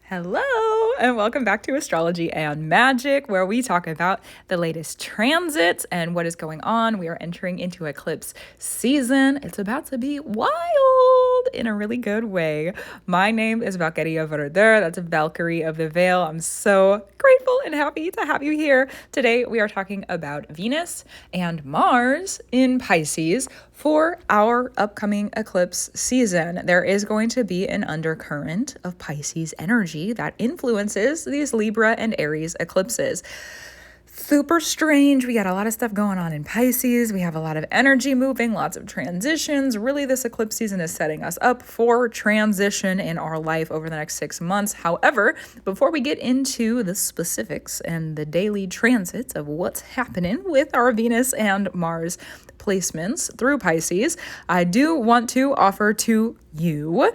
Hello, and welcome back to Astrology and Magic, where we talk about the latest transits and what is going on. We are entering into eclipse season. It's about to be wild in a really good way. My name is Valkyria Verder. That's Valkyrie of the Veil. I'm so grateful and happy to have you here. Today, we are talking about Venus and Mars in Pisces for our upcoming eclipse season. There is going to be an undercurrent of Pisces energy that influences these Libra and Aries eclipses. Super strange. We got a lot of stuff going on in Pisces. We have a lot of energy moving, lots of transitions. Really, this eclipse season is setting us up for transition in our life over the next 6 months. However, before we get into the specifics and the daily transits of what's happening with our Venus and Mars placements through Pisces, I do want to offer to you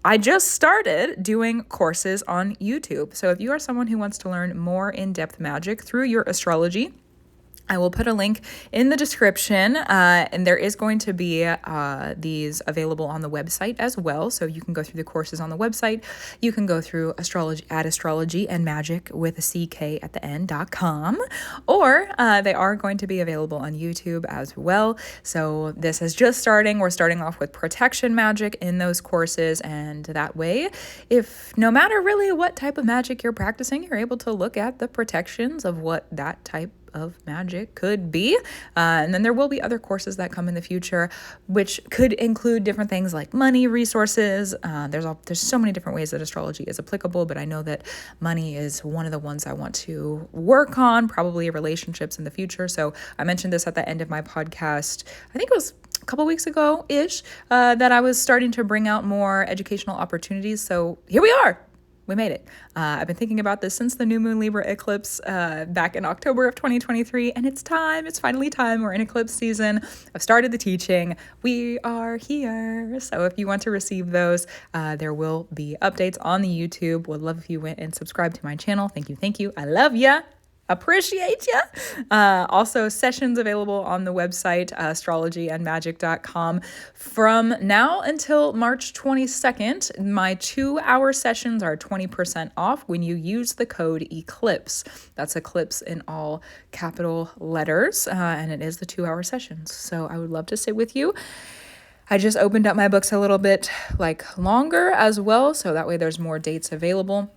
I just started doing courses on YouTube. So if you are someone who wants to learn more in-depth magic through your astrology, I will put a link in the description, and there is going to be these available on the website as well. So you can go through the courses on the website. You can go through astrology and magic with a CK at the end.com, or they are going to be available on YouTube as well. So this is just starting. We're starting off with protection magic in those courses, and that way, if no matter really what type of magic you're practicing, you're able to look at the protections of what that type of magic could be. And then there will be other courses that come in the future, which could include different things like money, resources. There's so many different ways that astrology is applicable, but I know that money is one of the ones I want to work on, probably relationships in the future. So I mentioned this at the end of my podcast. I think it was a couple weeks ago-ish, that I was starting to bring out more educational opportunities. So here we are. We made it. I've been thinking about this since the new moon Libra eclipse back in October of 2023, and it's time. It's finally time. We're in eclipse season. I've started the teaching. We are here. So if you want to receive those, there will be updates on the YouTube. Would love if you went and subscribed to my channel. Thank you. Thank you. I love ya. Appreciate you. Also, sessions available on the website, astrologyandmagic.com. From now until March 22nd, my 2-hour sessions are 20% off when you use the code ECLIPSE. That's ECLIPSE in all capital letters, and it is the 2-hour sessions. So I would love to sit with you. I just opened up my books a little bit longer as well, so that way there's more dates available.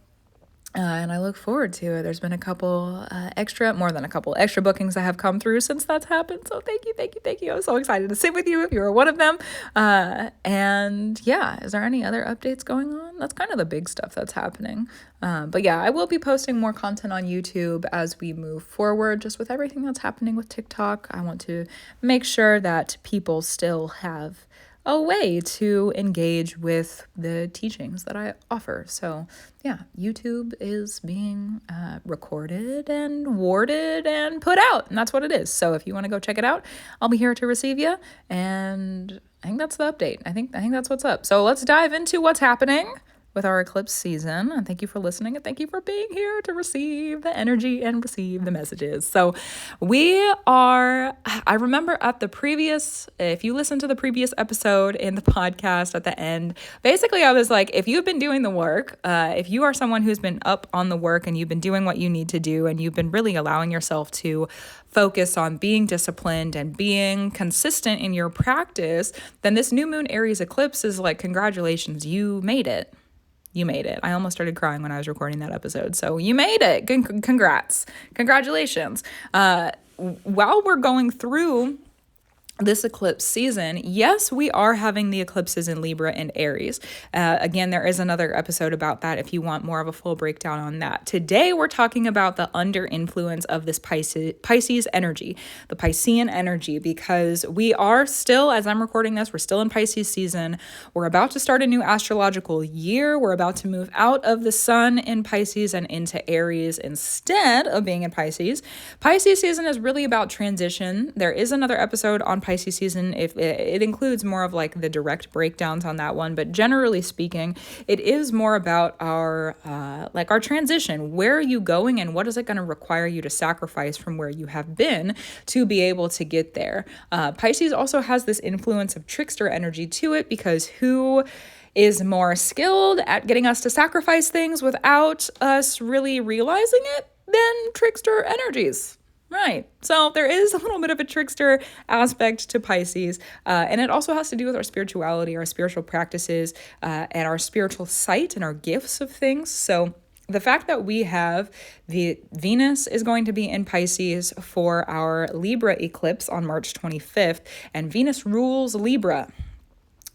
And I look forward to it. There's been more than a couple extra bookings that have come through since that's happened. So thank you. I'm so excited to sit with you if you're one of them. And yeah, is there any other updates going on? That's kind of the big stuff that's happening. But yeah, I will be posting more content on YouTube as we move forward, just with everything that's happening with TikTok. I want to make sure that people still have a way to engage with the teachings that I offer. So yeah, YouTube is being recorded and warded and put out, and that's what it is. So if you want to go check it out, I'll be here to receive you. And I think that's the update. I think that's what's up. So let's dive into what's happening with our eclipse season. And thank you for listening, and thank you for being here to receive the energy and receive the messages. So I remember if you listen to the previous episode in the podcast at the end, basically I was like, if you've been doing the work, if you are someone who's been up on the work and you've been doing what you need to do, and you've been really allowing yourself to focus on being disciplined and being consistent in your practice, then this new moon Aries eclipse is like, congratulations, you made it. You made it. I almost started crying when I was recording that episode. So you made it. Congrats. Congratulations. While we're going through this eclipse season, yes, we are having the eclipses in Libra and Aries. Again, there is another episode about that if you want more of a full breakdown on that. Today, we're talking about the under influence of this Pisces energy, the Piscean energy, because we are still, as I'm recording this, we're still in Pisces season. We're about to start a new astrological year. We're about to move out of the sun in Pisces and into Aries instead of being in Pisces. Pisces season is really about transition. There is another episode on Pisces season. If it includes more of the direct breakdowns on that one, but generally speaking, it is more about our transition. Where are you going, and what is it going to require you to sacrifice from where you have been to be able to get there? Pisces also has this influence of trickster energy to it, because who is more skilled at getting us to sacrifice things without us really realizing it than trickster energies. Right. So there is a little bit of a trickster aspect to Pisces. And it also has to do with our spirituality, our spiritual practices, and our spiritual sight and our gifts of things. So the fact that we have the Venus is going to be in Pisces for our Libra eclipse on March 25th, and Venus rules Libra.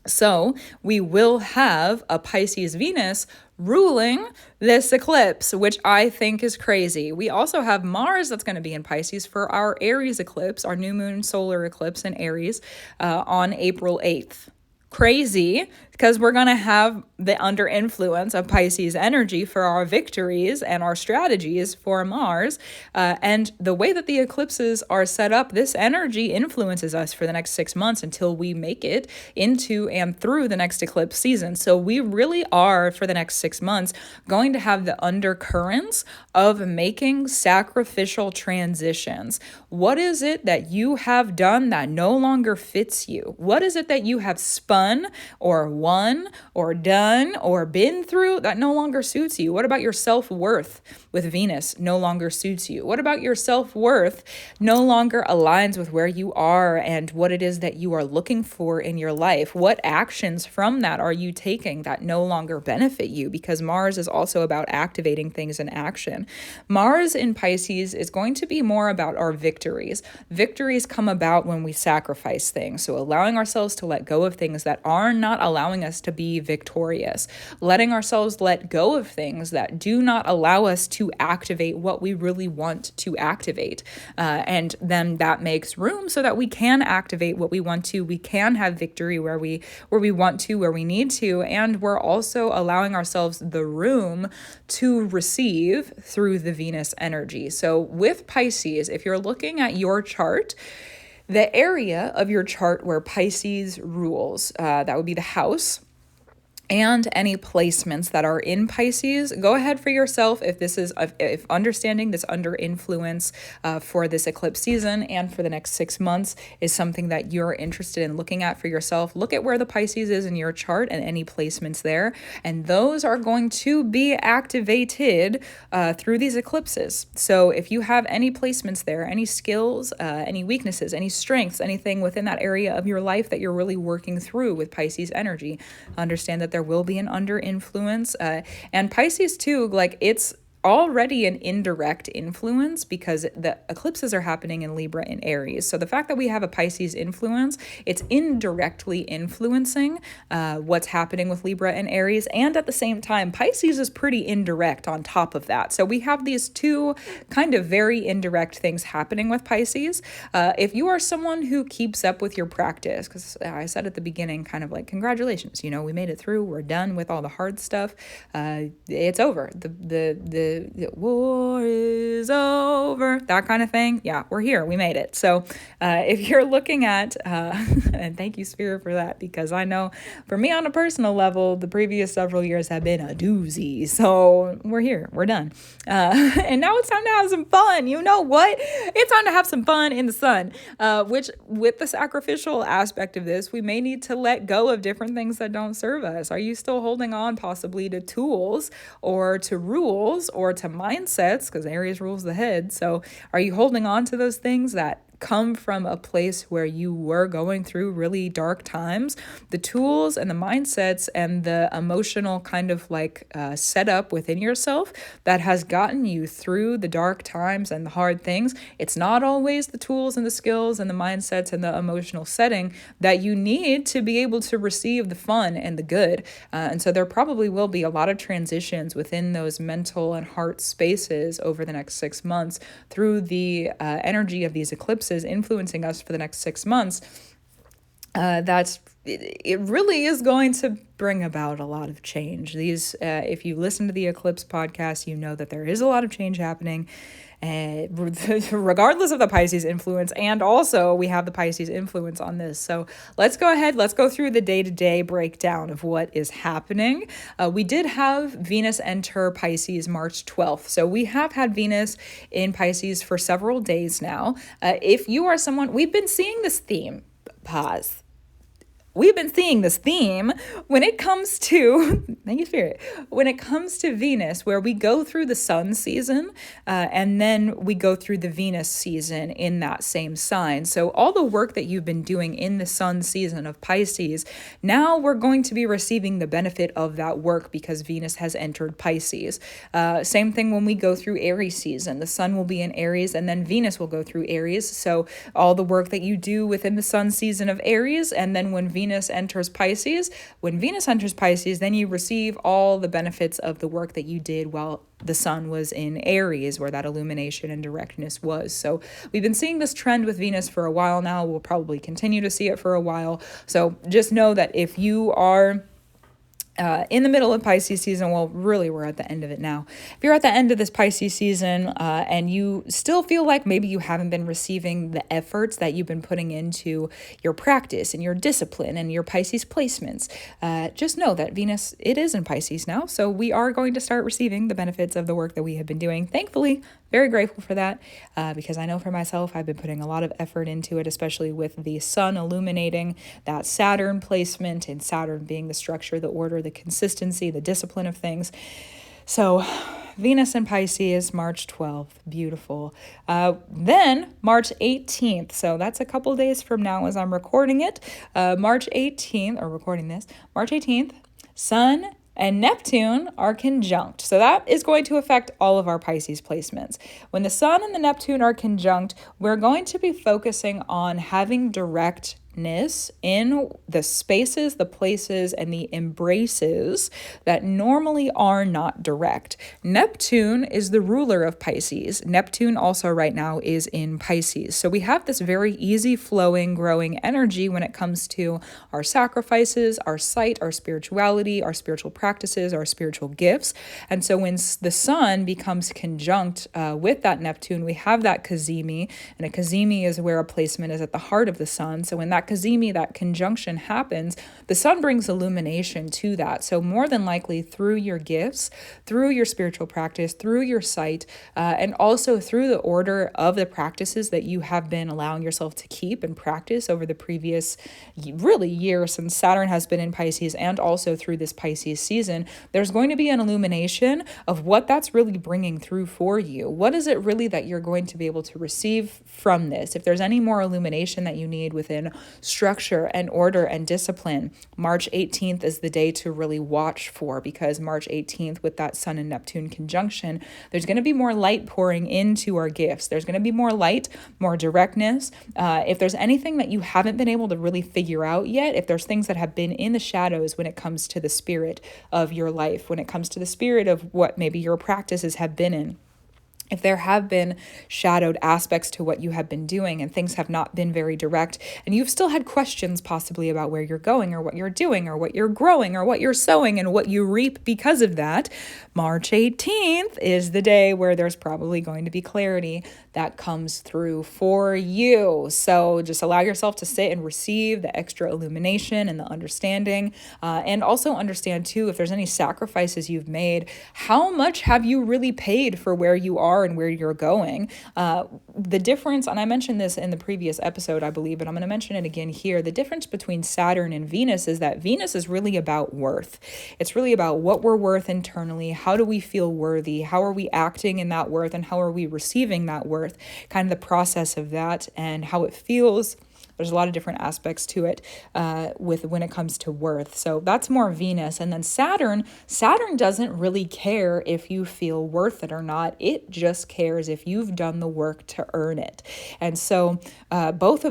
So we will have a Pisces Venus ruling this eclipse, which I think is crazy. We also have Mars that's going to be in Pisces for our Aries eclipse, our new moon solar eclipse in Aries on April 8th. Crazy, because we're going to have the under influence of Pisces energy for our victories and our strategies for Mars. And the way that the eclipses are set up, this energy influences us for the next 6 months until we make it into and through the next eclipse season. So we really are, for the next 6 months, going to have the undercurrents of making sacrificial transitions. What is it that you have done that no longer fits you? What is it that you have spun or won or done or been through that no longer suits you? What about your self-worth with Venus no longer suits you? What about your self-worth no longer aligns with where you are and what it is that you are looking for in your life? What actions from that are you taking that no longer benefit you? Because Mars is also about activating things in action. Mars in Pisces is going to be more about our victories. Victories come about when we sacrifice things. So allowing ourselves to let go of things that are not allowing us to be victorious. Letting ourselves let go of things that do not allow us to activate what we really want to activate. And then that makes room so that we can activate what we want to. We can have victory where we want to, where we need to. And we're also allowing ourselves the room to receive through the Venus energy. So with Pisces, if you're looking at your chart, the area of your chart where Pisces rules, that would be the house, and any placements that are in Pisces, go ahead for yourself if understanding this under influence for this eclipse season and for the next 6 months is something that you're interested in looking at for yourself. Look at where the Pisces is in your chart and any placements there, and those are going to be activated through these eclipses. So if you have any placements there, any skills, any weaknesses, any strengths, anything within that area of your life that you're really working through with Pisces energy, understand that there will be an under influence. And Pisces too, like it's already an indirect influence because the eclipses are happening in Libra and Aries. So the fact that we have a Pisces influence, it's indirectly influencing what's happening with Libra and Aries. And at the same time, Pisces is pretty indirect on top of that. So we have these two kind of very indirect things happening with Pisces. If you are someone who keeps up with your practice, because I said at the beginning, kind of like, congratulations, we made it through. We're done with all the hard stuff. It's over. The war is over, that kind of thing. Yeah, we're here. We made it. So if you're looking at, and thank you, Spirit, for that, because I know for me on a personal level, the previous several years have been a doozy. So we're here. We're done. And now it's time to have some fun. You know what? It's time to have some fun in the sun, which with the sacrificial aspect of this, we may need to let go of different things that don't serve us. Are you still holding on possibly to tools or to rules or to mindsets, because Aries rules the head? So are you holding on to those things that come from a place where you were going through really dark times? The tools and the mindsets and the emotional kind of like setup within yourself that has gotten you through the dark times and the hard things, it's not always the tools and the skills and the mindsets and the emotional setting that you need to be able to receive the fun and the good. And so there probably will be a lot of transitions within those mental and heart spaces over the next 6 months through the energy of these eclipses influencing us for the next 6 months. It really is going to bring about a lot of change. These, if you listen to the Eclipse podcast, you know that there is a lot of change happening, regardless of the Pisces influence, and also we have the Pisces influence on this. So let's go ahead, let's go through the day-to-day breakdown of what is happening. We did have Venus enter Pisces March 12th. So we have had Venus in Pisces for several days now. If you are someone, we've been seeing this theme, pause. we've been seeing this theme when it comes to, thank you, Spirit, when it comes to Venus, where we go through the sun season and then we go through the Venus season in that same sign. So all the work that you've been doing in the sun season of Pisces, now we're going to be receiving the benefit of that work because Venus has entered Pisces. Same thing when we go through Aries season. The sun will be in Aries and then Venus will go through Aries. So all the work that you do within the sun season of Aries, and then when Venus enters Pisces, then you receive all the benefits of the work that you did while the sun was in Aries, where that illumination and directness was. So we've been seeing this trend with Venus for a while now. We'll probably continue to see it for a while. So just know that if you are in the middle of Pisces season, well, really, we're at the end of it now. If you're at the end of this Pisces season and you still feel like maybe you haven't been receiving the efforts that you've been putting into your practice and your discipline and your Pisces placements, just know that Venus, it is in Pisces now. So we are going to start receiving the benefits of the work that we have been doing. Thankfully, very grateful for that because I know for myself, I've been putting a lot of effort into it, especially with the sun illuminating that Saturn placement, and Saturn being the structure, the order, the consistency, the discipline of things. So Venus in Pisces, March 12th, beautiful. Then March 18th, so that's a couple days from now as I'm recording it. March 18th, Sun and Neptune are conjunct. So that is going to affect all of our Pisces placements. When the Sun and the Neptune are conjunct, we're going to be focusing on having directness in the spaces, the places, and the embraces that normally are not direct. Neptune is the ruler of Pisces. Neptune also right now is in Pisces. So we have this very easy flowing, growing energy when it comes to our sacrifices, our sight, our spirituality, our spiritual practices, our spiritual gifts. And so when the sun becomes conjunct with that Neptune, we have that cazimi, and a cazimi is where a placement is at the heart of the sun. So when that cazimi, that conjunction happens, the sun brings illumination to that. So more than likely through your gifts, through your spiritual practice, through your sight, and also through the order of the practices that you have been allowing yourself to keep and practice over the previous really year since Saturn has been in Pisces, and also through this Pisces season, there's going to be an illumination of what that's really bringing through for you. What is it really that you're going to be able to receive from this? If there's any more illumination that you need within structure and order and discipline, March 18th is the day to really watch for, because March 18th with that Sun and Neptune conjunction, there's going to be more light pouring into our gifts. There's going to be more light, more directness. If there's anything that you haven't been able to really figure out yet, if there's things that have been in the shadows when it comes to the spirit of your life, when it comes to the spirit of what maybe your practices have been in, if there have been shadowed aspects to what you have been doing and things have not been very direct, and you've still had questions possibly about where you're going or what you're doing or what you're growing or what you're sowing and what you reap because of that, March 18th is the day where there's probably going to be clarity that comes through for you. So just allow yourself to sit and receive the extra illumination and the understanding, and also understand too, if there's any sacrifices you've made, how much have you really paid for where you are and where you're going. The difference, and I mentioned this in the previous episode, I believe, but I'm going to mention it again here. The difference between Saturn and Venus is that Venus is really about worth. It's really about what we're worth internally. How do we feel worthy? How are we acting in that worth? And how are we receiving that worth? Kind of the process of that and how it feels. There's a lot of different aspects to it when it comes to worth. So that's more Venus. And then Saturn doesn't really care if you feel worth it or not. It just cares if you've done the work to earn it. And so both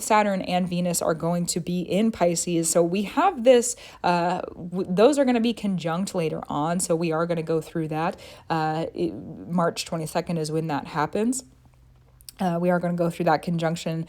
Saturn and Venus are going to be in Pisces. So we have this, those are going to be conjunct later on. So we are going to go through that. March 22nd is when that happens. We are going to go through that conjunction.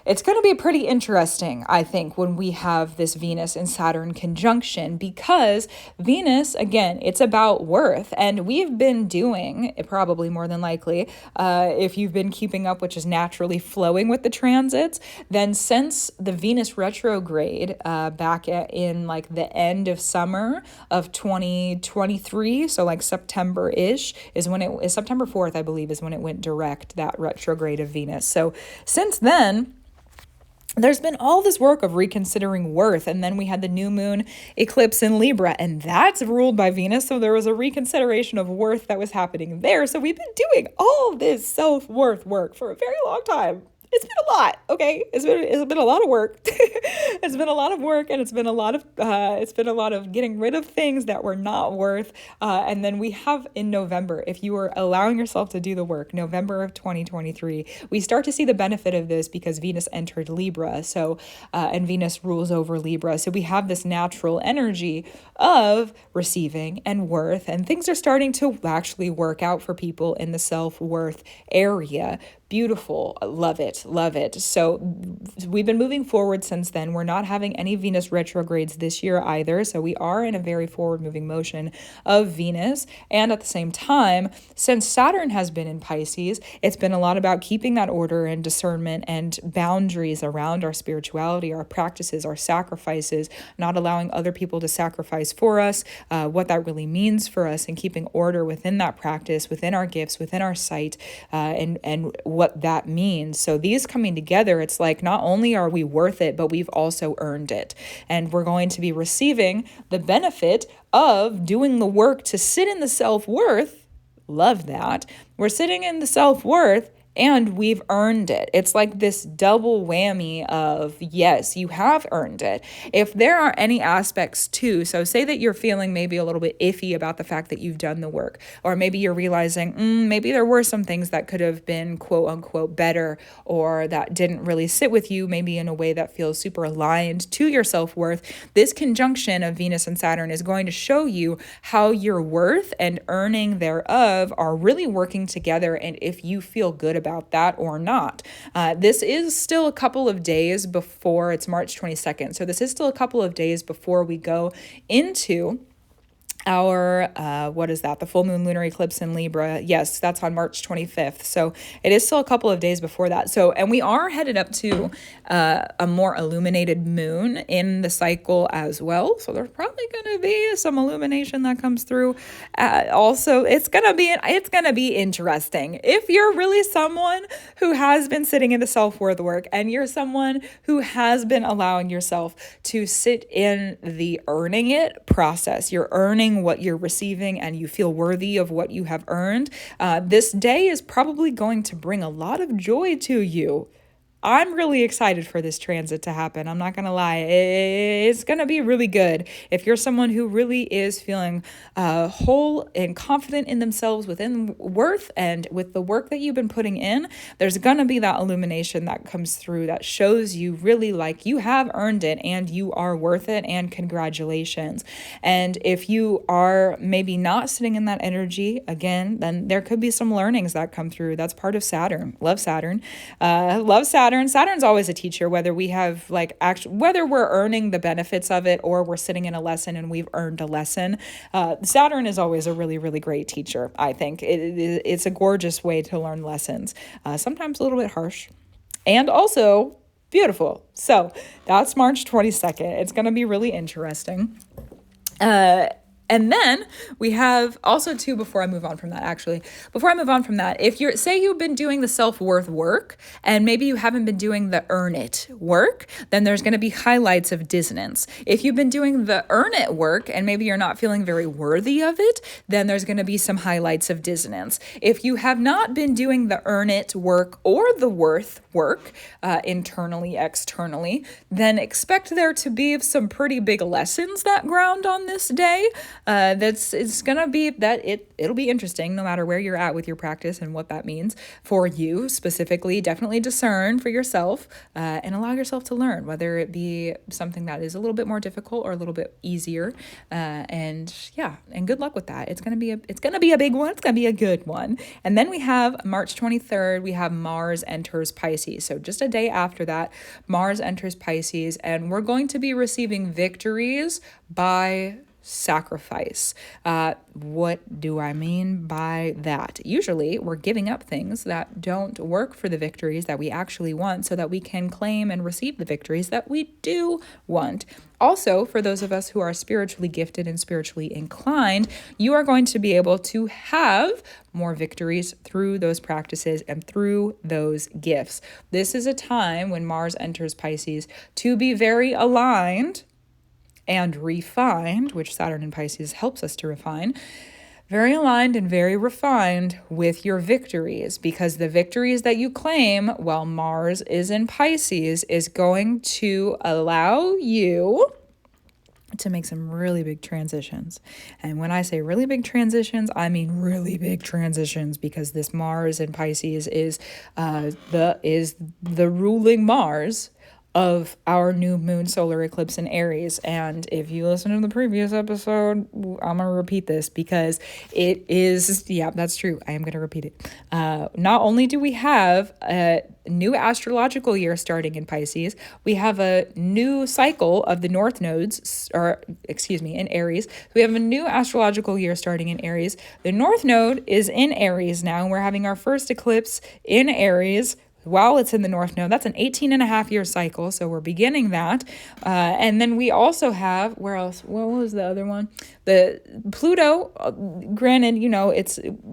It's going to be pretty interesting, I think, when we have this Venus and Saturn conjunction, because Venus, again, it's about worth. And we've been doing, probably more than likely, if you've been keeping up, which is naturally flowing with the transits, then since the Venus retrograde back in like the end of summer of 2023, so like September-ish, September 4th, I believe, is when it went direct, that retrograde of Venus. So since then, there's been all this work of reconsidering worth. And then we had the new moon eclipse in Libra, and that's ruled by Venus. So there was a reconsideration of worth that was happening there. So we've been doing all this self-worth work for a very long time. It's been a lot, okay? It's been a lot of work. It's been a lot of work, and it's been a lot of getting rid of things that were not worth. And then we have in November, if you are allowing yourself to do the work, November of 2023, we start to see the benefit of this because Venus entered Libra. So and Venus rules over Libra. So we have this natural energy of receiving and worth, and things are starting to actually work out for people in the self-worth area. Beautiful. Love it. Love it. So we've been moving forward since then. We're not having any Venus retrogrades this year either. So we are in a very forward moving motion of Venus. And at the same time, since Saturn has been in Pisces, it's been a lot about keeping that order and discernment and boundaries around our spirituality, our practices, our sacrifices, not allowing other people to sacrifice for us, what that really means for us, and keeping order within that practice, within our gifts, within our sight, and what that means. So these coming together, it's like not only are we worth it, but we've also earned it. And we're going to be receiving the benefit of doing the work to sit in the self-worth. Love that. We're sitting in the self-worth and we've earned it. It's like this double whammy of, yes, you have earned it. If there are any aspects too, so say that you're feeling maybe a little bit iffy about the fact that you've done the work, or maybe you're realizing maybe there were some things that could have been quote unquote better, or that didn't really sit with you, maybe in a way that feels super aligned to your self-worth. This conjunction of Venus and Saturn is going to show you how your worth and earning thereof are really working together, and if you feel good about that or not. This is still a couple of days before, it's March 22nd. So this is still a couple of days before we go into our, the full moon lunar eclipse in Libra. Yes, that's on March 25th. So it is still a couple of days before that. So, and we are headed up to a more illuminated moon in the cycle as well. So there's probably going to be some illumination that comes through. Also, it's going to be interesting. If you're really someone who has been sitting in the self-worth work, and you're someone who has been allowing yourself to sit in the earning it process, you're earning what you're receiving and you feel worthy of what you have earned, this day is probably going to bring a lot of joy to you. I'm really excited for this transit to happen. I'm not going to lie. It's going to be really good. If you're someone who really is feeling whole and confident in themselves within worth and with the work that you've been putting in, there's going to be that illumination that comes through that shows you really like you have earned it and you are worth it, and congratulations. And if you are maybe not sitting in that energy, again, then there could be some learnings that come through. That's part of Saturn. Love Saturn. Love Saturn. Saturn's always a teacher, whether we have whether we're earning the benefits of it or we're sitting in a lesson and we've earned a lesson. Saturn is always a really, really great teacher. I think it's a gorgeous way to learn lessons. Sometimes a little bit harsh, and also beautiful. So that's March 22nd. It's going to be really interesting. And then we have also too, before I move on from that, if you've been doing the self-worth work and maybe you haven't been doing the earn it work, then there's going to be highlights of dissonance. If you've been doing the earn it work and maybe you're not feeling very worthy of it, then there's going to be some highlights of dissonance. If you have not been doing the earn it work or the worth work, internally, externally, then expect there to be some pretty big lessons that ground on this day. It's gonna be that it'll be interesting no matter where you're at with your practice and what that means for you specifically. Definitely discern for yourself and allow yourself to learn, whether it be something that is a little bit more difficult or a little bit easier. And good luck with that. It's gonna be a big one. It's gonna be a good one. And then we have March 23rd. We have Mars enters Pisces. So just a day after that, Mars enters Pisces, and we're going to be receiving victories by sacrifice. What do I mean by that? Usually we're giving up things that don't work for the victories that we actually want so that we can claim and receive the victories that we do want. Also, for those of us who are spiritually gifted and spiritually inclined, you are going to be able to have more victories through those practices and through those gifts. This is a time when Mars enters Pisces to be very aligned and refined, which Saturn in Pisces helps us to refine, very aligned and very refined with your victories, because the victories that you claim while Mars is in Pisces is going to allow you to make some really big transitions. And when I say really big transitions, I mean really big transitions, because this Mars in Pisces is the ruling Mars of our new moon solar eclipse in Aries. And if you listen to the previous episode, I'm going to repeat this because it is, yeah, that's true. I am going to repeat it. Not only do we have a new astrological year starting in Pisces, we have a new cycle of the north nodes, in Aries. We have a new astrological year starting in Aries. The north node is in Aries now, and we're having our first eclipse in Aries while it's in the north node. That's an 18.5-year cycle, so we're beginning that. And then we also have, where else? What was the other one? The Pluto, granted,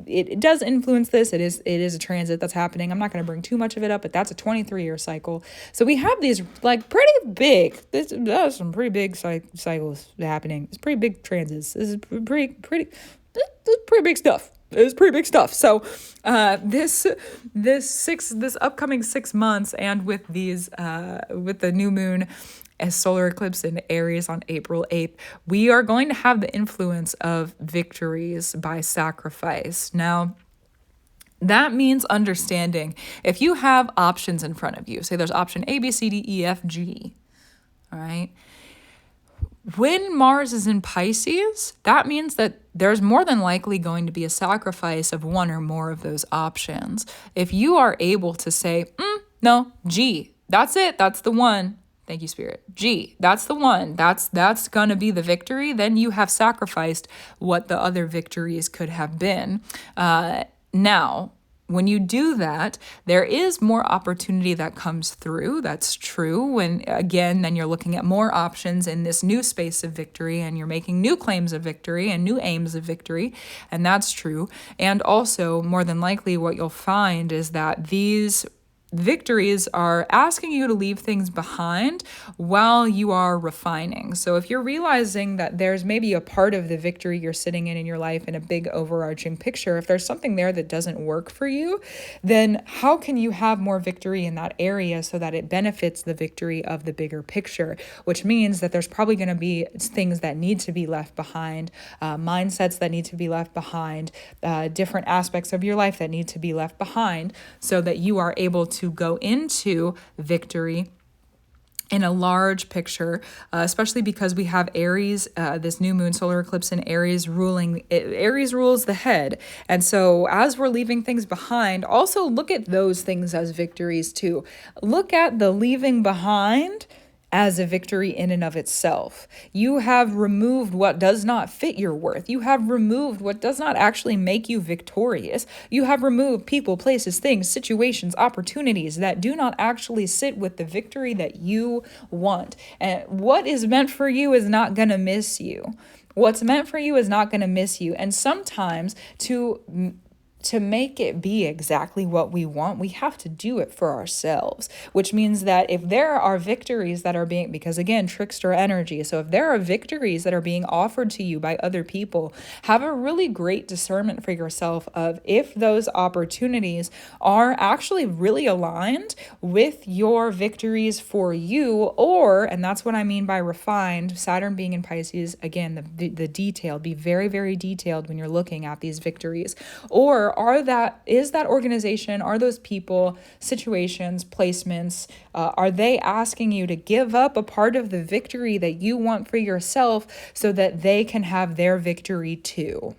it does influence this. It is a transit that's happening. I'm not going to bring too much of it up, but that's a 23-year cycle. So we have these pretty big, that's some pretty big cycles happening. It's pretty big transits. This is pretty big stuff. It's pretty big stuff. So this upcoming 6 months, and with the new moon as solar eclipse in Aries on April 8th, we are going to have the influence of victories by sacrifice. Now, that means understanding if you have options in front of you, say there's option A, B, C, D, E, F, G, all right? When Mars is in Pisces, that means that there's more than likely going to be a sacrifice of one or more of those options. If you are able to say, no, G, that's it, that's the one. Thank you, Spirit. G, that's the one. That's going to be the victory. Then you have sacrificed what the other victories could have been. Now, when you do that, there is more opportunity that comes through. That's true. When, again, then you're looking at more options in this new space of victory, and you're making new claims of victory and new aims of victory. And that's true. And also, more than likely, what you'll find is that these victories are asking you to leave things behind while you are refining. So if you're realizing that there's maybe a part of the victory you're sitting in your life in a big overarching picture, if there's something there that doesn't work for you, then how can you have more victory in that area so that it benefits the victory of the bigger picture? Which means that there's probably going to be things that need to be left behind, mindsets that need to be left behind, different aspects of your life that need to be left behind, so that you are able to go into victory in a large picture, especially because we have Aries, this new moon solar eclipse in Aries ruling. Aries rules the head. And so as we're leaving things behind, also look at those things as victories too. Look at the leaving behind as a victory in and of itself. You have removed what does not fit your worth. You have removed what does not actually make you victorious. You have removed people, places, things, situations, opportunities that do not actually sit with the victory that you want. And what is meant for you is not going to miss you. What's meant for you is not going to miss you. And sometimes to make it be exactly what we want, we have to do it for ourselves, which means that if there are victories that are being, because again, trickster energy, so if there are victories that are being offered to you by other people, have a really great discernment for yourself of if those opportunities are actually really aligned with your victories for you, or, and that's what I mean by refined, Saturn being in Pisces, again, the detail, be very, very detailed when you're looking at these victories, or is that organization, are those people, situations, placements, are they asking you to give up a part of the victory that you want for yourself so that they can have their victory too?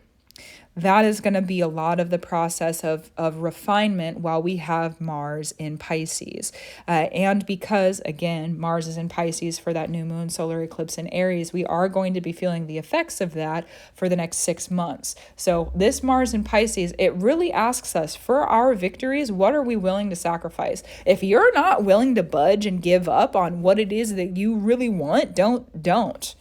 that is going to be a lot of the process of refinement while we have Mars in Pisces. And because, again, Mars is in Pisces for that new moon solar eclipse in Aries, we are going to be feeling the effects of that for the next 6 months. So this Mars in Pisces, it really asks us, for our victories, what are we willing to sacrifice? If you're not willing to budge and give up on what it is that you really want, don't.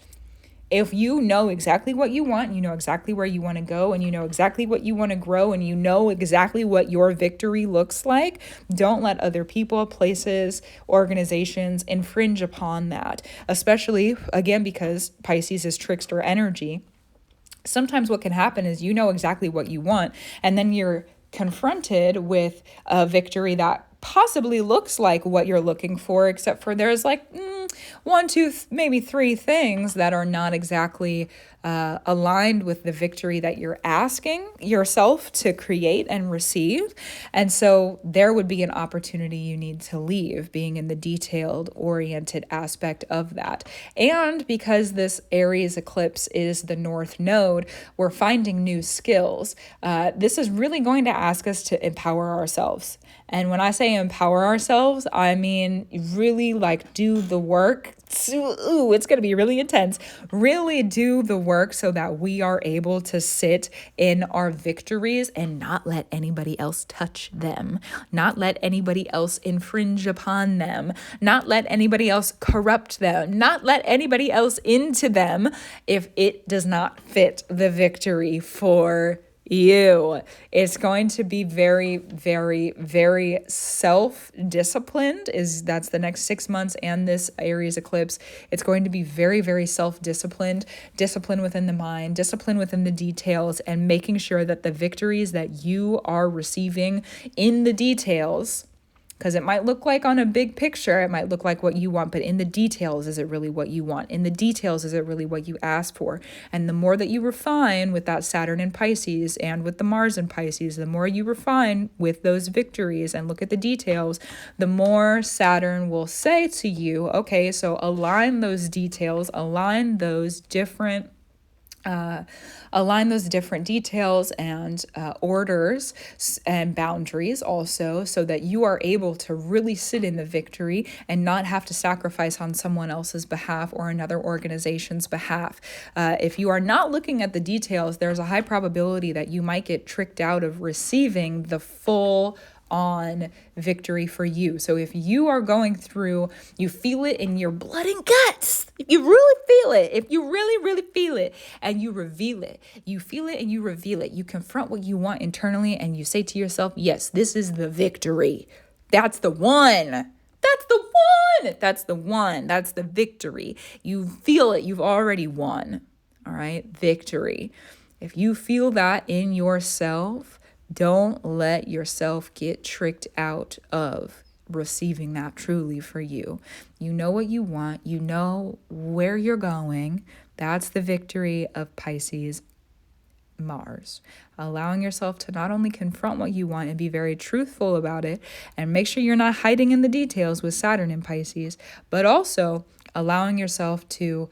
If you know exactly what you want, you know exactly where you want to go, and you know exactly what you want to grow, and you know exactly what your victory looks like, don't let other people, places, organizations infringe upon that. Especially, again, because Pisces is trickster energy. Sometimes what can happen is you know exactly what you want, and then you're confronted with a victory that possibly looks like what you're looking for, except for there's like one, two, maybe three things that are not exactly aligned with the victory that you're asking yourself to create and receive. And so there would be an opportunity you need to leave, being in the detailed oriented aspect of that. And because this Aries eclipse is the North Node, we're finding new skills. This is really going to ask us to empower ourselves. And when I say empower ourselves, I mean really like do the work. Ooh, it's going to be really intense. Really do the work so that we are able to sit in our victories and not let anybody else touch them, not let anybody else infringe upon them, not let anybody else corrupt them, not let anybody else into them if it does not fit the victory for you. It's going to be very, very, very self-disciplined. That's the next 6 months and this Aries eclipse. It's going to be very, very self-disciplined, discipline within the mind, discipline within the details, and making sure that the victories that you are receiving in the details, because it might look like on a big picture, it might look like what you want, but in the details, is it really what you want? In the details, is it really what you asked for? And the more that you refine with that Saturn in Pisces and with the Mars in Pisces, the more you refine with those victories and look at the details, the more Saturn will say to you, okay, so align those details, align those different details and orders and boundaries also, so that you are able to really sit in the victory and not have to sacrifice on someone else's behalf or another organization's behalf. If you are not looking at the details, there's a high probability that you might get tricked out of receiving the full on victory for you. So if you are going through, you feel it in your blood and guts, if you really feel it, if you really, really feel it, and you reveal it, you feel it and you reveal it, you confront what you want internally and you say to yourself, yes, this is the victory. That's the one. That's the one. That's the one. That's the victory. You feel it. You've already won. All right. Victory. If you feel that in yourself, don't let yourself get tricked out of receiving that truly for you. You know what you want. You know where you're going. That's the victory of Pisces Mars. Allowing yourself to not only confront what you want and be very truthful about it, and make sure you're not hiding in the details with Saturn in Pisces, but also allowing yourself to,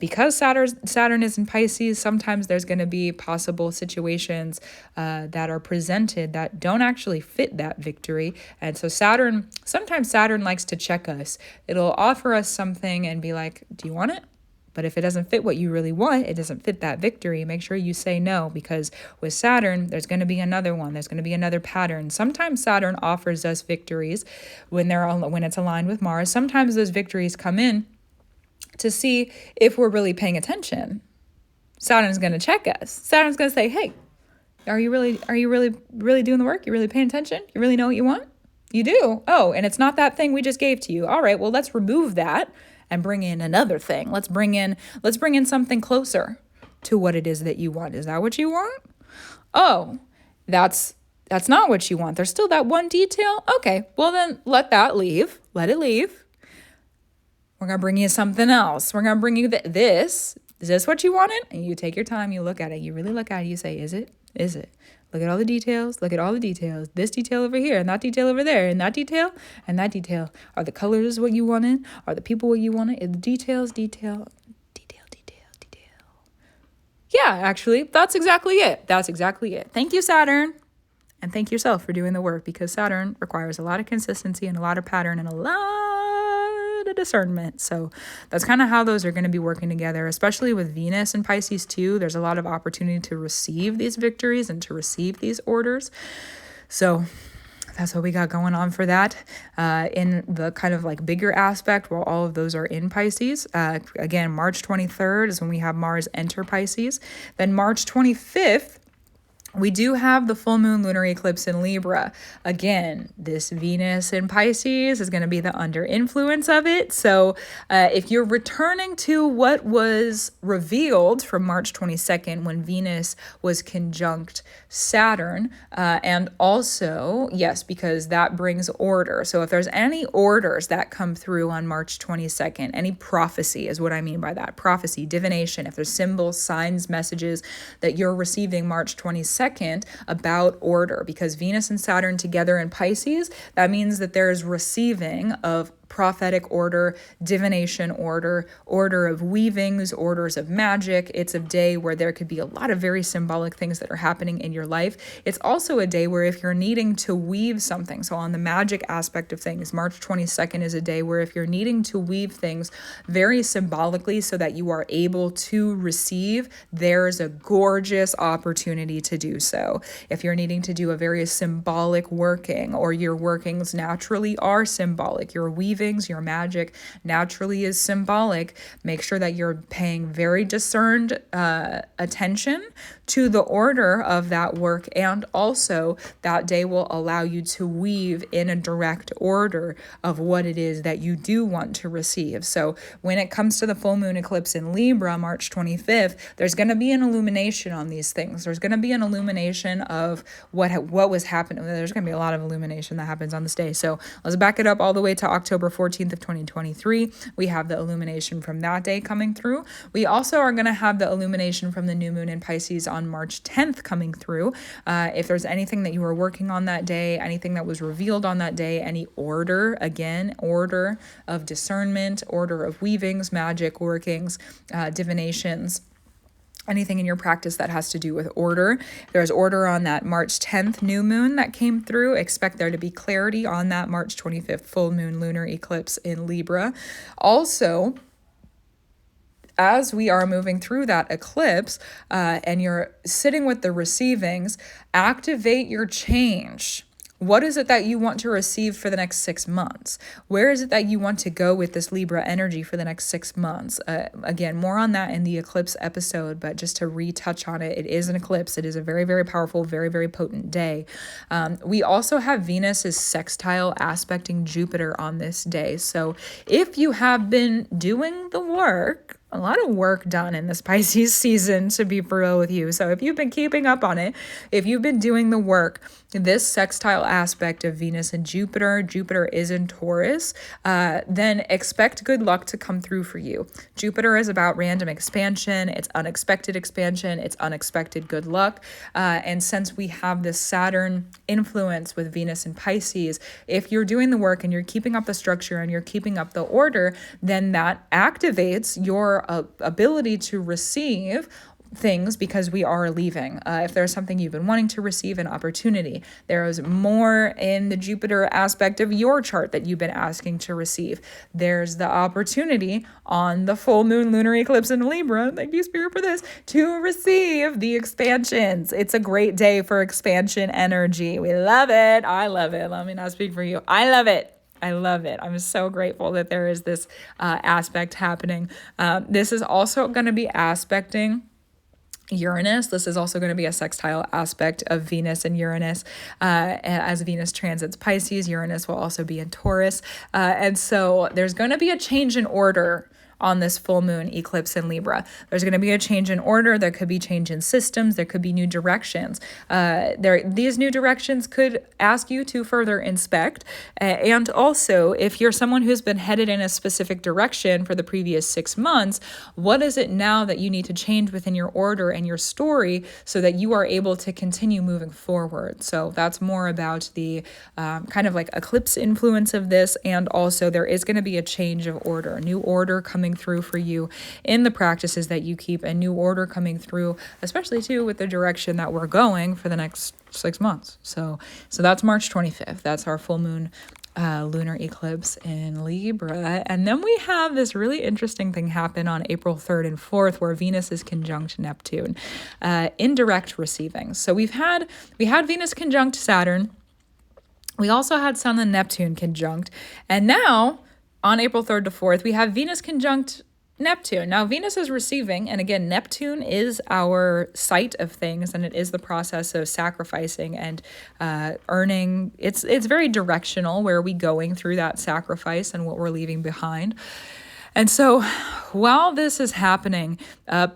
because Saturn is in Pisces, sometimes there's going to be possible situations that are presented that don't actually fit that victory. And so sometimes Saturn likes to check us. It'll offer us something and be like, do you want it? But if it doesn't fit what you really want, it doesn't fit that victory, make sure you say no, because with Saturn, there's going to be another one. There's going to be another pattern. Sometimes Saturn offers us victories when it's aligned with Mars. Sometimes those victories come in to see if we're really paying attention. Saturn's going to check us. Saturn's going to say, hey, are you really doing the work? You really paying attention? You really know what you want? You do. Oh, and it's not that thing we just gave to you. All right, well, let's remove that and bring in another thing. Let's bring in something closer to what it is that you want. Is that what you want? Oh, that's not what you want. There's still that one detail. Okay, well then let that leave. Let it leave. We're going to bring you something else. We're going to bring you this. Is this what you wanted? And you take your time, you look at it, you really look at it, you say, is it? Is it? Look at all the details. Look at all the details. This detail over here, and that detail over there, and that detail, and that detail. Are the colors what you wanted? Are the people what you wanted? Is the details, detail. Yeah, actually, that's exactly it. That's exactly it. Thank you, Saturn. And thank yourself for doing the work, because Saturn requires a lot of consistency and a lot of pattern and a lot of discernment. So that's kind of how those are going to be working together, especially with Venus and Pisces too. There's a lot of opportunity to receive these victories and to receive these orders. So that's what we got going on for that. In the kind of like bigger aspect, while all of those are in Pisces, again, March 23rd is when we have Mars enter Pisces. Then March 25th, we do have the full moon lunar eclipse in Libra. Again, this Venus in Pisces is going to be the under influence of it. So if you're returning to what was revealed from March 22nd when Venus was conjunct Saturn, and also, yes, because that brings order. So if there's any orders that come through on March 22nd, any prophecy is what I mean by that. Prophecy, divination, if there's symbols, signs, messages that you're receiving March 22nd, about order, because Venus and Saturn together in Pisces, that means that there's receiving of prophetic order, divination order, order of weavings, orders of magic. It's a day where there could be a lot of very symbolic things that are happening in your life. It's also a day where if you're needing to weave something, so on the magic aspect of things, March 22nd is a day where if you're needing to weave things very symbolically so that you are able to receive, there's a gorgeous opportunity to do so. If you're needing to do a very symbolic working, or your workings naturally are symbolic, your weaving, your magic naturally is symbolic, make sure that you're paying very discerned attention to the order of that work, and also that day will allow you to weave in a direct order of what it is that you do want to receive. So when it comes to the full moon eclipse in Libra, March 25th, there's going to be an illumination on these things. There's going to be an illumination of what was happening. There's going to be a lot of illumination that happens on this day. So let's back it up all the way to October 14th of 2023. We have the illumination from that day coming through. We also are going to have the illumination from the new moon in Pisces on March 10th coming through. If there's anything that you were working on that day, anything that was revealed on that day, any order, again, order of discernment, order of weavings, magic, workings, divinations, anything in your practice that has to do with order. There's order on that March 10th new moon that came through. Expect there to be clarity on that March 25th full moon lunar eclipse in Libra. Also, as we are moving through that eclipse, and you're sitting with the receivings, activate your change. What is it that you want to receive for the next 6 months? Where is it that you want to go with this Libra energy for the next 6 months? Again, more on that in the eclipse episode, but just to retouch on it, it is an eclipse. It is a very, very powerful, very, very potent day. We also have Venus is sextile aspecting Jupiter on this day. So if you have been doing the work, a lot of work done in this Pisces season, to be for real with you. So if you've been keeping up on it, if you've been doing the work, this sextile aspect of Venus and Jupiter is in Taurus, then expect good luck to come through for you. Jupiter is about random expansion. It's unexpected expansion. It's unexpected good luck. And since we have this Saturn influence with Venus and Pisces, if you're doing the work and you're keeping up the structure and you're keeping up the order, then that activates your ability to receive things, because we are leaving. If there's something you've been wanting to receive, an opportunity, there is more in the Jupiter aspect of your chart that you've been asking to receive. There's the opportunity on the full moon lunar eclipse in Libra, thank you Spirit for this, to receive the expansions. It's a great day for expansion energy. We love it. I love it. Let me not speak for you. I love it. I love it. I'm so grateful that there is this aspect happening. This is also going to be aspecting Uranus. This is also going to be a sextile aspect of Venus and Uranus. As Venus transits Pisces, Uranus will also be in Taurus. And so there's going to be a change in order on this full moon eclipse in Libra. There's going to be a change in order. There could be change in systems. There could be new directions. These new directions could ask you to further inspect. And also, if you're someone who's been headed in a specific direction for the previous 6 months, what is it now that you need to change within your order and your story so that you are able to continue moving forward? So that's more about the kind of like eclipse influence of this. And also there is going to be a change of order, new order coming coming through for you in the practices that you keep, a new order coming through, especially too with the direction that we're going for the next 6 months. So that's March 25th. That's our full moon lunar eclipse in Libra. And then we have this really interesting thing happen on April 3rd and 4th where Venus is conjunct Neptune, indirect receiving. So we had Venus conjunct Saturn. We also had Sun and Neptune conjunct. And now on April 3rd to 4th, we have Venus conjunct Neptune. Now, Venus is receiving, and again, Neptune is our sight of things, and it is the process of sacrificing and earning. It's very directional. Where are we going through that sacrifice and what we're leaving behind? And so while this is happening,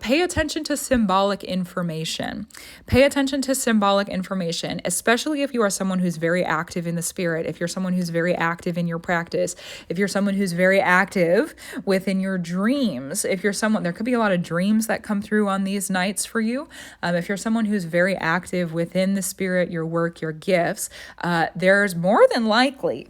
pay attention to symbolic information. Pay attention to symbolic information, especially if you are someone who's very active in the spirit, if you're someone who's very active in your practice, if you're someone who's very active within your dreams, if you're someone, there could be a lot of dreams that come through on these nights for you. If you're someone who's very active within the spirit, your work, your gifts, there's more than likely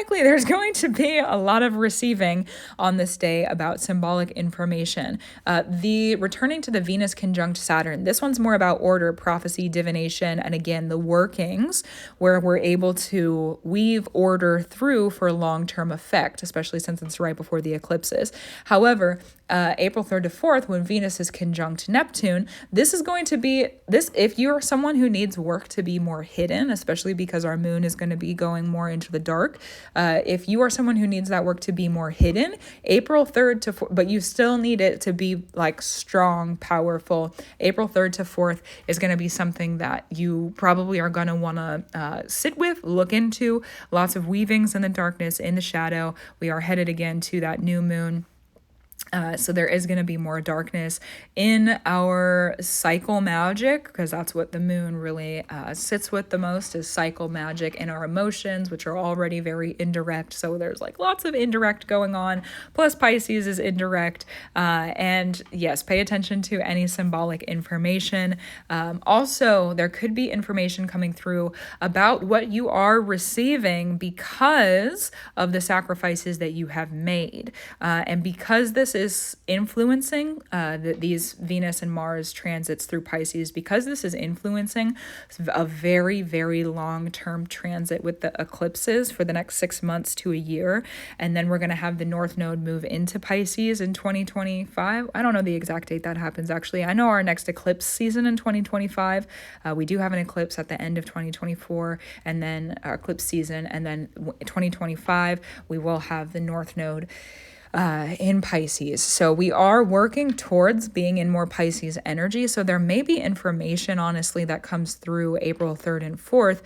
there's going to be a lot of receiving on this day about symbolic information. The returning to the Venus conjunct Saturn, this one's more about order, prophecy, divination, and again, the workings where we're able to weave order through for long-term effect, especially since it's right before the eclipses. However, April 3rd to 4th, when Venus is conjunct Neptune, this is going to be this. If you're someone who needs work to be more hidden, especially because our moon is going to be going more into the dark, if you are someone who needs that work to be more hidden, April 3rd to 4th, but you still need it to be like strong, powerful. April 3rd to 4th is going to be something that you probably are going to want to sit with, look into. Lots of weavings in the darkness, in the shadow. We are headed again to that new moon. So there is going to be more darkness in our cycle magic, because that's what the moon really sits with the most, is cycle magic, in our emotions, which are already very indirect. So there's like lots of indirect going on. Plus Pisces is indirect. And yes, pay attention to any symbolic information. Also, there could be information coming through about what you are receiving because of the sacrifices that you have made. And because this is influencing these Venus and Mars transits through Pisces, because this is influencing a very, very long-term transit with the eclipses for the next 6 months to a year. And then we're going to have the North Node move into Pisces in 2025. I don't know the exact date that happens, actually. I know our next eclipse season in 2025. We do have an eclipse at the end of 2024, and then our eclipse season, and then 2025, we will have the North Node in Pisces. So we are working towards being in more Pisces energy. So there may be information, honestly, that comes through April 3rd and 4th,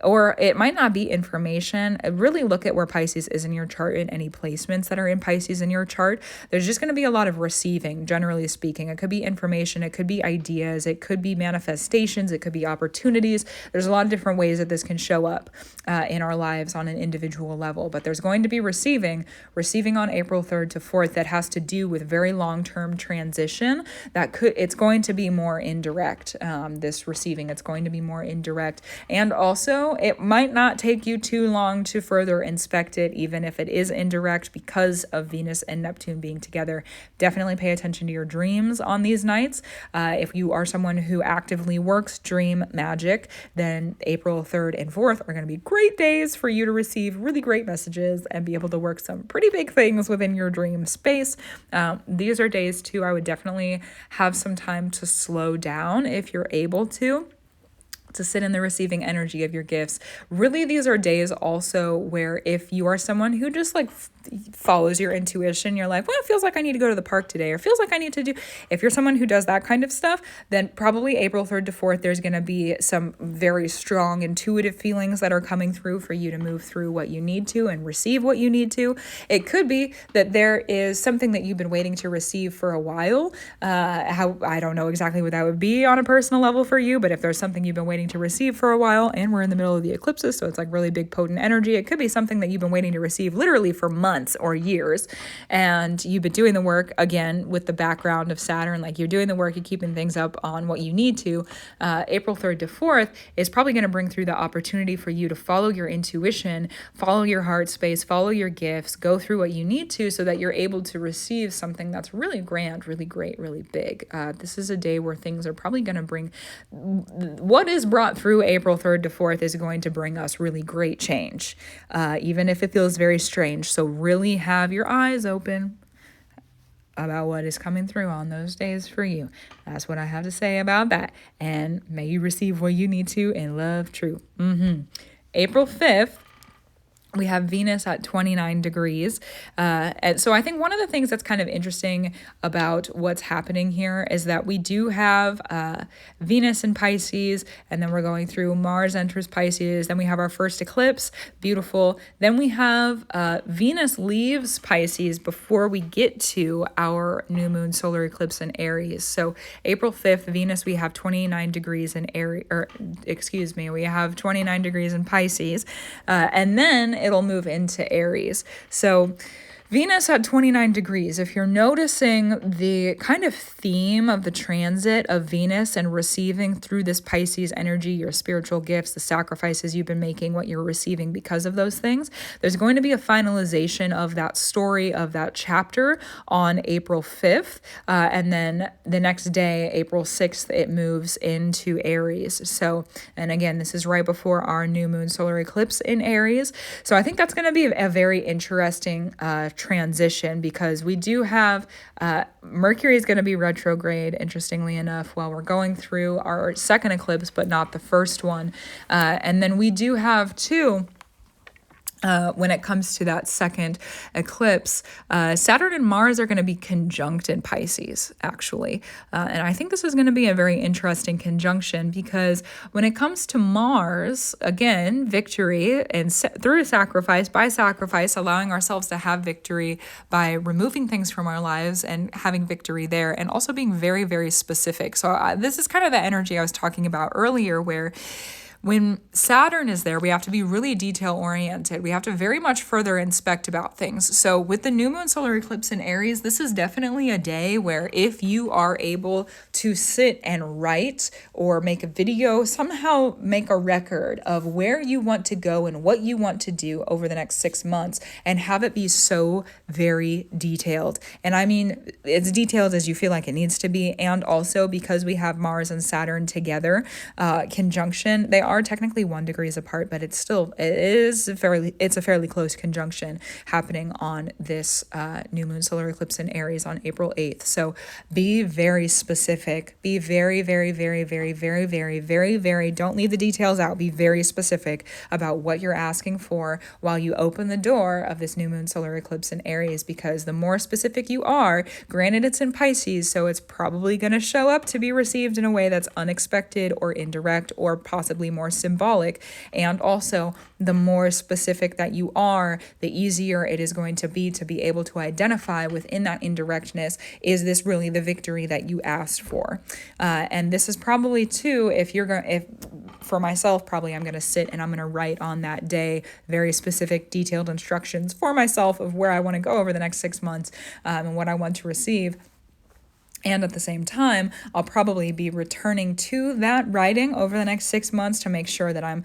or it might not be information. Really look at where Pisces is in your chart and any placements that are in Pisces in your chart. There's just going to be a lot of receiving, generally speaking. It could be information, it could be ideas, it could be manifestations, it could be opportunities. There's a lot of different ways that this can show up in our lives on an individual level, but there's going to be receiving on April 3rd to 4th that has to do with very long-term transition. It's going to be more indirect, this receiving. It's going to be more indirect. And also, it might not take you too long to further inspect it, even if it is indirect, because of Venus and Neptune being together. Definitely pay attention to your dreams on these nights. If you are someone who actively works dream magic, then April 3rd and 4th are going to be great days for you to receive really great messages and be able to work some pretty big things within your dream space. These are days too, I would definitely have some time to slow down if you're able to sit in the receiving energy of your gifts. Really, these are days also where if you are someone who just like follows your intuition, you're like, well, it feels like I need to go to the park today, or feels like I need to do, if you're someone who does that kind of stuff, then probably April 3rd to 4th, there's going to be some very strong intuitive feelings that are coming through for you to move through what you need to and receive what you need to. It could be that there is something that you've been waiting to receive for a while. I don't know exactly what that would be on a personal level for you, but if there's something you've been waiting waiting to receive for a while, and we're in the middle of the eclipses, so it's like really big potent energy. It could be something that you've been waiting to receive literally for months or years, and you've been doing the work, again, with the background of Saturn, like you're doing the work, you're keeping things up on what you need to. April 3rd to 4th is probably going to bring through the opportunity for you to follow your intuition, follow your heart space, follow your gifts, go through what you need to so that you're able to receive something that's really grand, really great, really big. This is a day where things are probably going to bring, what is brought through April 3rd to 4th is going to bring us really great change, even if it feels very strange. So really have your eyes open about what is coming through on those days for you. That's what I have to say about that. And may you receive what you need to in love, true. April 5th, we have Venus at 29 degrees. And so I think one of the things that's kind of interesting about what's happening here is that we do have Venus in Pisces, and then we're going through Mars enters Pisces. Then we have our first eclipse, beautiful. Then we have Venus leaves Pisces before we get to our new moon solar eclipse in Aries. So April 5th, Venus, we have 29 degrees in Aries, we have 29 degrees in Pisces. And then it'll move into Aries. So Venus at 29 degrees, if you're noticing the kind of theme of the transit of Venus and receiving through this Pisces energy, your spiritual gifts, the sacrifices you've been making, what you're receiving because of those things, there's going to be a finalization of that story, of that chapter on April 5th. And then the next day, April 6th, it moves into Aries. So, and again, this is right before our new moon solar eclipse in Aries. So I think that's going to be a very interesting transition, because we do have Mercury is going to be retrograde, interestingly enough, while we're going through our second eclipse, but not the first one. And then we do have two. When it comes to that second eclipse, Saturn and Mars are going to be conjunct in Pisces, actually. And I think this is going to be a very interesting conjunction, because when it comes to Mars, again, victory and through sacrifice, by sacrifice, allowing ourselves to have victory by removing things from our lives and having victory there, and also being very, very specific. So this is kind of the energy I was talking about earlier, where when Saturn is there, we have to be really detail oriented. We have to very much further inspect about things. So with the new moon solar eclipse in Aries, this is definitely a day where if you are able to sit and write or make a video, somehow make a record of where you want to go and what you want to do over the next 6 months, and have it be so very detailed. And I mean, it's detailed as you feel like it needs to be. And also because we have Mars and Saturn together, conjunction, they are technically 1 degree apart, but it's a fairly close conjunction happening on this new moon solar eclipse in Aries on April 8th. So be very specific. Be very, very, very, very, very, very, very, very, don't leave the details out. Be very specific about what you're asking for while you open the door of this new moon solar eclipse in Aries, because the more specific you are, granted it's in Pisces, so it's probably going to show up to be received in a way that's unexpected or indirect or possibly more symbolic. And also, the more specific that you are, the easier it is going to be able to identify within that indirectness, is this really the victory that you asked for? And this is probably too, if for myself, probably I'm going to sit and I'm going to write on that day very specific, detailed instructions for myself of where I want to go over the next 6 months, and what I want to receive. And at the same time, I'll probably be returning to that writing over the next 6 months to make sure that I'm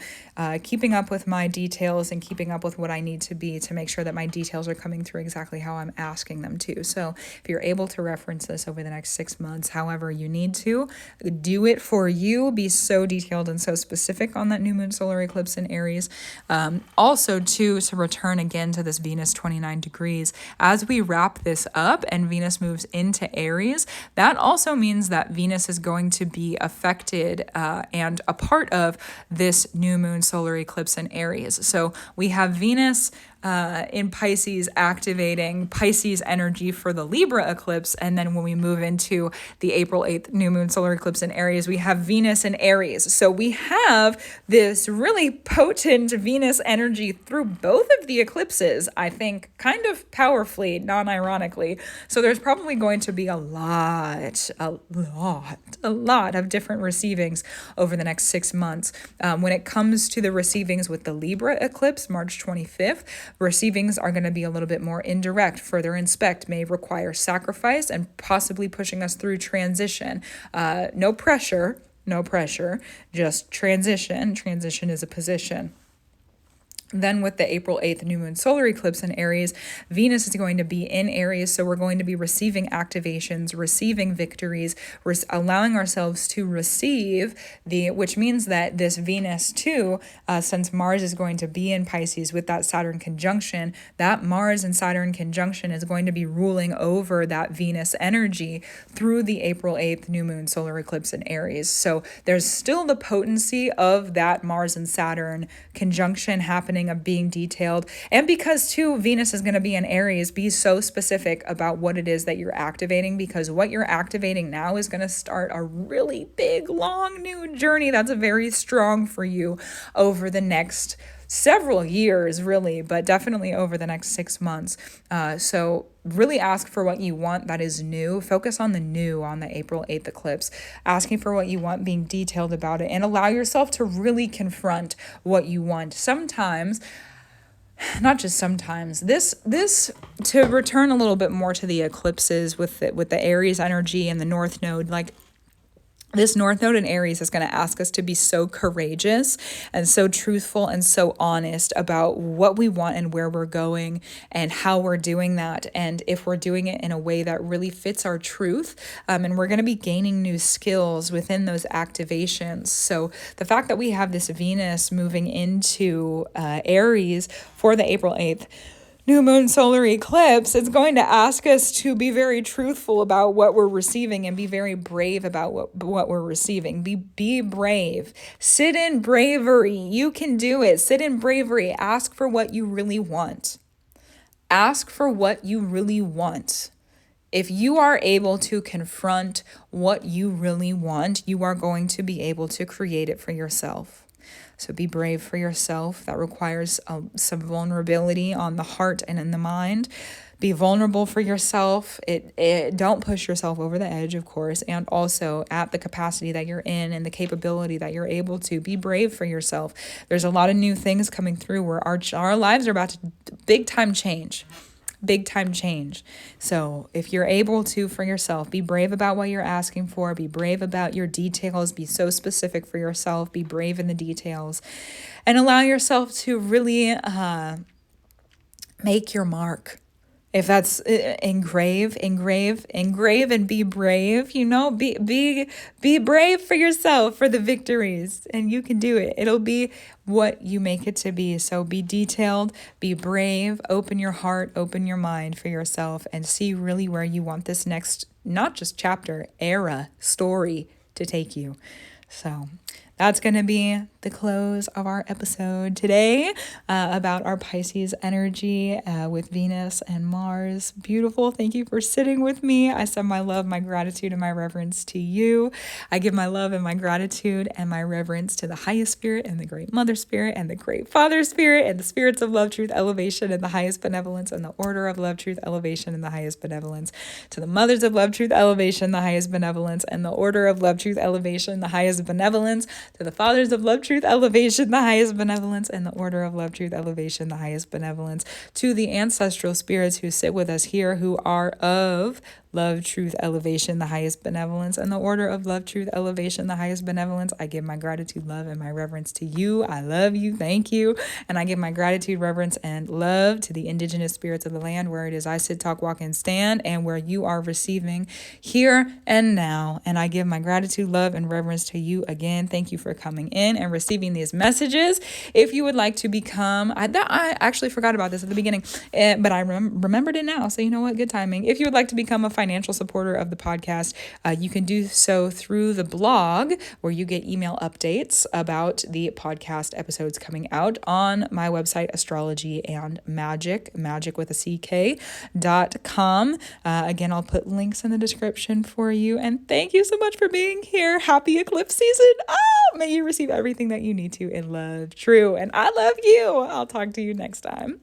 keeping up with my details and keeping up with what I need to be, to make sure that my details are coming through exactly how I'm asking them to. So if you're able to reference this over the next 6 months, however you need to, do it for you. Be so detailed and so specific on that new moon solar eclipse in Aries. Also, too, to return again to this Venus 29 degrees, as we wrap this up and Venus moves into Aries, that also means that Venus is going to be affected and a part of this new moon solar eclipse in Aries. So we have Venus in Pisces, activating Pisces energy for the Libra eclipse. And then when we move into the April 8th new moon solar eclipse in Aries, we have Venus in Aries. So we have this really potent Venus energy through both of the eclipses, I think, kind of powerfully, non-ironically. So there's probably going to be a lot of different receivings over the next 6 months. When it comes to the receivings with the Libra eclipse, March 25th, receivings are going to be a little bit more indirect. Further inspect may require sacrifice and possibly pushing us through transition. No pressure, just transition. Transition is a position. Then with the April 8th new moon solar eclipse in Aries, Venus is going to be in Aries. So we're going to be receiving activations, receiving victories, allowing ourselves to receive which means that this Venus too, since Mars is going to be in Pisces with that Saturn conjunction, that Mars and Saturn conjunction is going to be ruling over that Venus energy through the April 8th new moon solar eclipse in Aries. So there's still the potency of that Mars and Saturn conjunction happening, of being detailed. And because too, Venus is going to be in Aries, be so specific about what it is that you're activating, because what you're activating now is going to start a really big, long new journey that's very strong for you over the next several years, really, but definitely over the next 6 months. So really ask for what you want that is new. Focus on the new on the April 8th eclipse, asking for what you want, being detailed about it, and allow yourself to really confront what you want. Sometimes, not just sometimes, this to return a little bit more to the eclipses with the Aries energy and the North Node, like this North Node in Aries is going to ask us to be so courageous and so truthful and so honest about what we want and where we're going and how we're doing that. And if we're doing it in a way that really fits our truth, and we're going to be gaining new skills within those activations. So the fact that we have this Venus moving into Aries for the April 8th new moon solar eclipse, it's going to ask us to be very truthful about what we're receiving and be very brave about what we're receiving. Be brave. Sit in bravery. You can do it. Sit in bravery. Ask for what you really want. Ask for what you really want. If you are able to confront what you really want, you are going to be able to create it for yourself. So be brave for yourself. That requires some vulnerability on the heart and in the mind. Be vulnerable for yourself. Don't push yourself over the edge, of course, and also at the capacity that you're in and the capability that you're able to. Be brave for yourself. There's a lot of new things coming through where our lives are about to big time change. So if you're able to, for yourself, be brave about what you're asking for, be brave about your details, be so specific for yourself, be brave in the details, and allow yourself to really make your mark. If that's engrave and be brave, be brave for yourself, for the victories, and you can do it. It'll be what you make it to be. So be detailed, be brave, open your heart, open your mind for yourself, and see really where you want this next, not just chapter, era, story to take you. So that's going to be the close of our episode today about our Pisces energy with Venus and Mars. Beautiful. Thank you for sitting with me. I send my love, my gratitude, and my reverence to you. I give my love and my gratitude and my reverence to the highest spirit and the great mother spirit and the great father spirit and the spirits of love, truth, elevation, and the highest benevolence, and the order of love, truth, elevation, and the highest benevolence. To the mothers of love, truth, elevation, the highest benevolence, and the order of love, truth, elevation, the highest benevolence. To the fathers of love, truth, elevation, the highest benevolence, and the order of love, truth, elevation, the highest benevolence. To the ancestral spirits who sit with us here, who are of love, truth, elevation, the highest benevolence, and the order of love, truth, elevation, the highest benevolence. I give my gratitude, love, and my reverence to you. I love you. Thank you. And I give my gratitude, reverence, and love to the indigenous spirits of the land where it is I sit, talk, walk, and stand, and where you are receiving here and now. And I give my gratitude, love, and reverence to you again. Thank you you for coming in and receiving these messages. If you would like to become, I actually forgot about this at the beginning, but I remembered it now. So you know what? Good timing. If you would like to become a financial supporter of the podcast, you can do so through the blog, where you get email updates about the podcast episodes coming out on my website, Astrology and Magic with a CK.com. Again, I'll put links in the description for you. And thank you so much for being here. Happy eclipse season. May you receive everything that you need to in love. True. And I love you. I'll talk to you next time.